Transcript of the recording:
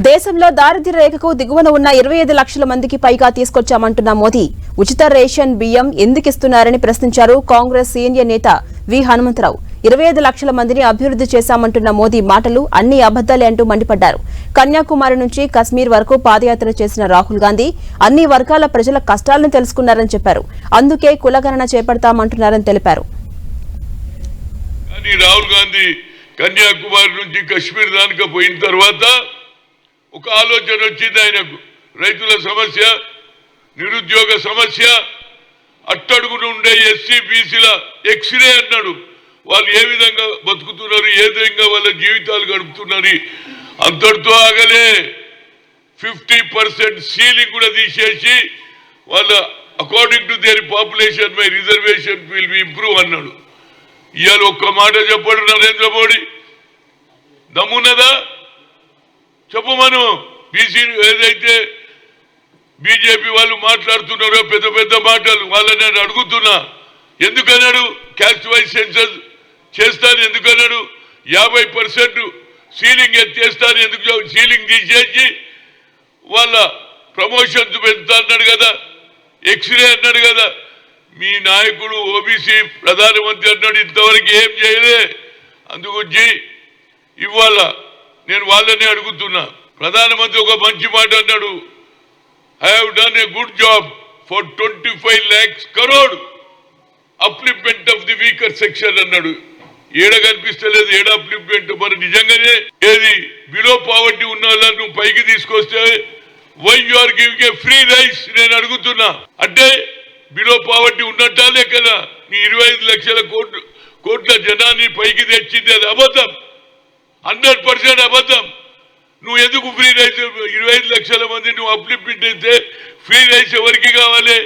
దేశంలో దారిద్ర్య రేఖకు దిగువన ఉన్న 25 లక్షల మందికి పైగా తీసుకొచ్చామంటున్న మోదీ ఉచిత రేషన్ బియ్యం ఎందుకిస్తున్నారని ప్రశ్నించారు కాంగ్రెస్ సీనియర్ నేత వి హనుమంతరావు. 25 లక్షల మందిని అభివృద్ధి చేశామంటున్న మోదీ మాటలు అన్ని అబద్దాలే అంటూ మండిపడ్డారు. కన్యాకుమారి నుంచి కశ్మీర్ వరకు పాదయాత్ర చేసిన రాహుల్ గాంధీ అన్ని వర్గాల ప్రజల కష్టాలను తెలుసుకున్నారని చెప్పారు. అందుకే కులగణన చేపడతామంటున్నారని తెలిపారు. రాహుల్ గాంధీ కన్యాకుమారి నుంచి కశ్మీర్ దానికి పోయిన తర్వాత ఒక ఆలోచన వచ్చింది ఆయనకు. రైతుల సమస్య, నిరుద్యోగ సమస్య, అట్టడుగున ఉండే ఎస్సీ బీసీల ఎక్స్రే అన్నాడు. వాళ్ళు ఏ విధంగా బతుకుతున్నారు, ఏ విధంగా వాళ్ళ జీవితాలు గడుపుతున్నారు. అంతటితో ఆగలే, 50% సీలింగ్ కూడా తీసేసి వాళ్ళ according to their population my reservation will be improve అన్నాడు. ఇవాళ ఒక్క మాట చెప్పాడు నరేంద్ర మోడీ. దమ్మున్నదా చెప్పమను. బీసీ ఏదైతే బీజేపీ వాళ్ళు మాట్లాడుతున్నారో పెద్ద పెద్ద మాటలు, వాళ్ళని నేను అడుగుతున్నా. ఎందుకన్నాడు క్యాస్ట్ వైజ్ సెన్సస్ చేస్తాను? ఎందుకన్నాడు 50% సీలింగ్ ఎత్తేస్తాను? ఎందుకు సీలింగ్ తీసేసి వాళ్ళ ప్రమోషన్స్ పెంచుతా అన్నాడు కదా, ఎక్స్రే అన్నాడు కదా. మీ నాయకుడు ఓబీసీ ప్రధానమంత్రి అన్నాడు, ఇంతవరకు ఏం చేయలే. అందుగురించి ఇవాళ నేను వాళ్ళని అడుగుతున్నా. ప్రధానమంత్రి ఒక మంచి మాట అన్నాడు, I have done a good job for 25 lakhs crore అప్లిప్మెంట్ of the weaker section అన్నాడు. ఏడ కనిపిస్తలేదు, ఏడ అప్లిప్మెంట్. మరి నిజంగానే ఏది బిలో పావర్టీ ఉన్న వాళ్ళను పైకి తీసుకొస్తే why you are giving a free rice నేను అడుగుతున్నా. అంటే బిలో పావర్టీ ఉన్నట్టా లేకనా? నీ 25 లక్షల కోట్ల జనాన్ని పైకి తెచ్చింది అది అబద్ధం, 100% అబద్ధం. నువ్వు ఎందుకు ఫ్రీ రైస్ 25 లక్షల మంది నువ్వు అప్లిప్మెంట్ అయితే ఫ్రీ రైస్ ఎవరికి కావాలి?